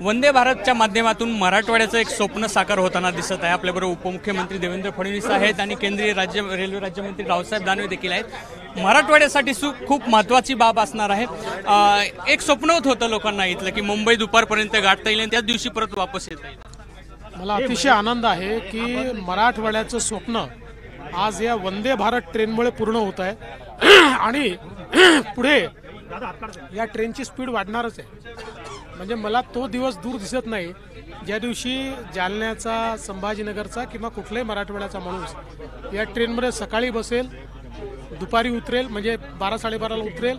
वंदे भारतच्या माध्यमातून मराठवाड्याचं एक स्वप्न साकार होताना दिसत आहे। आपल्याबरोबर उपमुख्यमंत्री देवेंद्र फडणवीस आहेत आणि केंद्रीय रेल्वे राज्यमंत्री रावसाहेब दानवे देखील आहेत। मराठवाड्यासाठी खूप महत्त्वाची बाब असणार आहे। एक स्वप्न होतं लोकांना इथलं की मुंबई दुपारपर्यंत गाठता येईल आणि त्याच दिवशी परत वापस येता येईल। मला अतिशय आनंद आहे की मराठवाड्याचं स्वप्न आज या वंदे भारत ट्रेनमुळे पूर्ण होत आहे आणि पुढे या ट्रेनची स्पीड वाढणारच आहे। म्हणजे मला तो दिवस दूर दिसत नाही ज्या दिवशी जालन्याचा, संभाजीनगरचा किंवा कुठल्याही मराठवाड्याचा माणूस या ट्रेनमध्ये सकाळी बसेल, दुपारी उतरेल, म्हणजे 12-12:30ला उतरेल,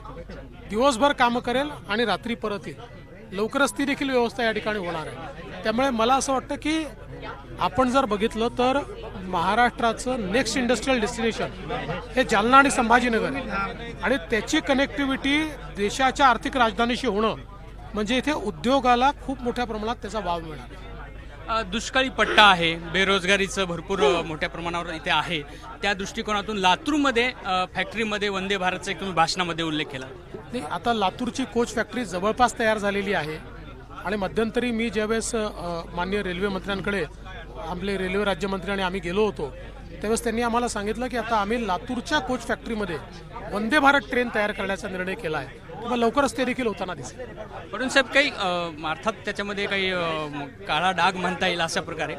दिवसभर कामं करेल आणि रात्री परत येईल। लवकरच ती देखील व्यवस्था या ठिकाणी होणार आहे। त्यामुळे मला असं वाटतं की आपण जर बघितलं तर महाराष्ट्राचं नेक्स्ट इंडस्ट्रियल डेस्टिनेशन हे जालना आणि संभाजीनगर आहे आणि त्याची कनेक्टिव्हिटी देशाच्या आर्थिक राजधानीशी होणं म्हणजे इथे उद्योगाला खूप मोठ्या प्रमाणात त्याचा वाव मिळणार। दुष्काळी पट्टा आहे, बेरोजगारीचं भरपूर मोठ्या प्रमाणावर इथे आहे। त्या दृष्टिकोनातून लातूरमध्ये फॅक्टरीमध्ये वंदे भारतचा एक तुम्ही भाषणामध्ये उल्लेख केला। नाही, आता लातूरची कोच फॅक्टरी जवळपास तयार झालेली आहे आणि मध्यंतरी मी ज्यावेळेस माननीय रेल्वे मंत्र्यांकडे, आपले रेल्वे राज्यमंत्री आणि आम्ही गेलो होतो त्यावेळेस त्यांनी आम्हाला सांगितलं की आता आम्ही लातूरच्या कोच फॅक्टरीमध्ये वंदे भारत ट्रेन तयार करण्याचा निर्णय केला आहे। मग लवकरच ते देखील होताना दिसेल। फडणवीस साहेब, काही अर्थात त्याच्यामध्ये काही काळा डाग म्हणता येईल अशा प्रकारे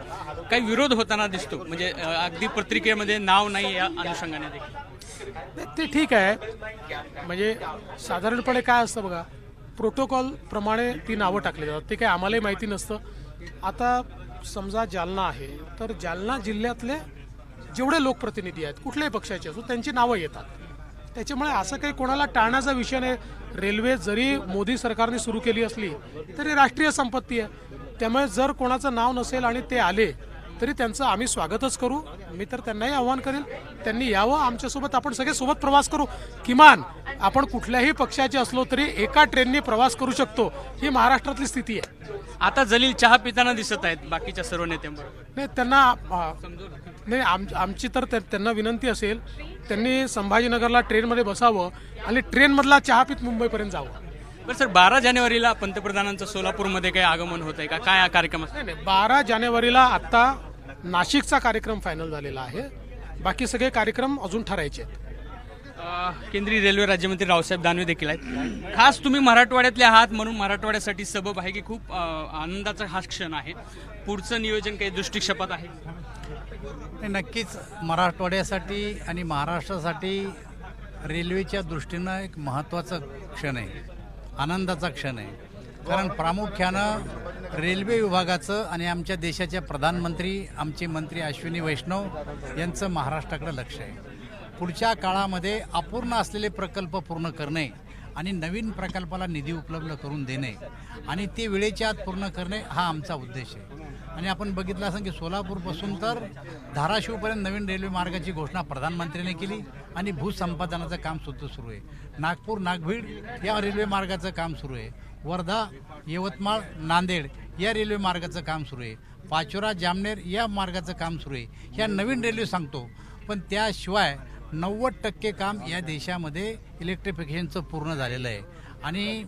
काही विरोध होताना दिसतो, म्हणजे अगदी पत्रिकेमध्ये नाव नाही या अनुषंगाने देखील ते ठीक आहे। म्हणजे साधारणपणे काय असतं बघा, प्रोटोकॉल प्रमाणे ती नावं टाकली जातात, ते काही आम्हालाही माहिती नसतं। आता समजा जालना आहे तर जालना जिल्ह्यातले जेवढे लोकप्रतिनिधी आहेत कुठल्याही पक्षाचे असो त्यांची नावं येतात। त्याच्यामुळे असं काही कोणाला टाळण्याचा विषय नाही। रेल्वे जरी मोदी सरकारने सुरू केली असली तरी राष्ट्रीय संपत्ती आहे, त्यामुळे जर कोणाचं नाव नसेल आणि ते आले तरी त्यांचं आम्ही स्वागतच करू। मी तर त्यांनाही आव्हान करेल त्यांनी यावं आमच्यासोबत, आपण सगळे सोबत प्रवास करू। किमान आपण कुठल्याही पक्षाचे असलो तरी एका ट्रेनने प्रवास करू शकतो, ही महाराष्ट्रातली स्थिती आहे। आता जलील चहा पिताना दिसत आहेत बाकीच्या सर्व नेत्यांबरोबर। नाही, त्यांना नाही, आमची तर त्यांना विनंती असेल त्यांनी संभाजीनगरला ट्रेनमध्ये बसावं आणि ट्रेनमधला चहा पीत मुंबईपर्यंत जावं। बरं सर, 12 जानेवारीला पंतप्रधानांचं सोलापूरमध्ये काही आगमन होत आहे का? काय कार्यक्रम असतो? नाही, 12 जानेवारीला आता नाशिकचा कार्यक्रम फायनल झालेला आहे, बाकी सगळे कार्यक्रम अजून ठरायचे आहेत। केंद्रीय रेल्वे राज्यमंत्री रावसाहेब दानवे देखील आहेत। खास तुम्ही मराठवाड्यातले आहात म्हणून मराठवाड्यासाठी सबब आहे की खूप आनंदाचा हा क्षण आहे। पुढचं नियोजन काही दृष्टिक्षेपात आहे? नक्कीच मराठवाड्यासाठी आणि महाराष्ट्रासाठी रेल्वेच्या दृष्टीनं एक महत्त्वाचा क्षण आहे, आनंदाचा क्षण आहे। कारण प्रामुख्यानं रेल्वे विभागाचं आणि आमच्या देशाच्या प्रधानमंत्री, आमचे मंत्री अश्विनी वैष्णव यांचं महाराष्ट्राकडे लक्ष आहे। पुढच्या काळामध्ये अपूर्ण असलेले प्रकल्प पूर्ण करणे आणि नवीन प्रकल्पाला निधी उपलब्ध करून देणे आणि ते वेळेच्या आत पूर्ण करणे हा आमचा उद्देश आहे। आणि आपण बघितलं असं की सोलापूरपासून तर धाराशिवपर्यंत नवीन रेल्वे मार्गाची घोषणा प्रधानमंत्र्यांनी केली आणि भूसंपादनाचं काम सुद्धा सुरू आहे। नागपूर नागभीड या रेल्वे मार्गाचं काम सुरू आहे। वर्धा यवतमाळ नांदेड या रेल्वे मार्गाचं काम सुरू आहे। पाचोरा जामनेर या मार्गाचं काम सुरू आहे। ह्या नवीन रेल्वे सांगतो, पण त्याशिवाय 90% काम या देशामध्ये इलेक्ट्रिफिकेशनचं पूर्ण झालेलं आहे आणि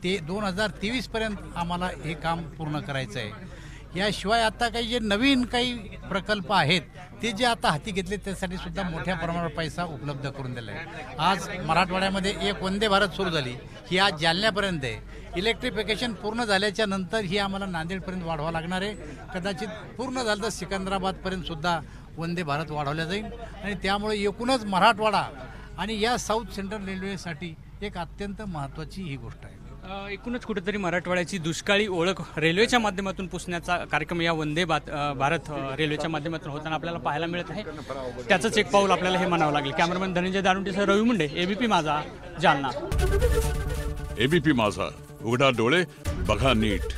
ते 2023पर्यंत आम्हाला हे काम पूर्ण करायचं आहे। याशिवाय आता काही जे नवीन काही प्रकल्प आहेत ते जे आता हाती घेतले त्यासाठी सुद्धा मोठ्या प्रमाणावर पैसा उपलब्ध करून दिला आहे। आज मराठवाड्यामध्ये एक वंदे भारत सुरू झाली, ही आज जालन्यापर्यंत आहे। इलेक्ट्रिफिकेशन पूर्ण झाल्याच्या नंतर ही आम्हाला नांदेडपर्यंत वाढवावं लागणार आहे। कदाचित पूर्ण झालं तर सिकंदराबादपर्यंत सुद्धा वंदे भारत वाढवल्या जाईल आणि त्यामुळे एकूणच मराठवाडा आणि या साऊथ सेंट्रल रेल्वेसाठी एक अत्यंत महत्त्वाची ही गोष्ट आहे। एकूणच कुठेतरी मराठवाड्याची दुष्काळी ओळख रेल्वेच्या माध्यमातून पुसण्याचा कार्यक्रम या वंदे भारत रेल्वेच्या माध्यमातून होताना आपल्याला पाहायला मिळत आहे। त्याचंच एक पाऊल आपल्याला हे म्हणावं लागेल। कॅमेरामॅन धनंजय दारुंटेसह रवी मुंडे, एबीपी माझा, जालना। एबीपी माझा, उघडा डोळे बघा नीट।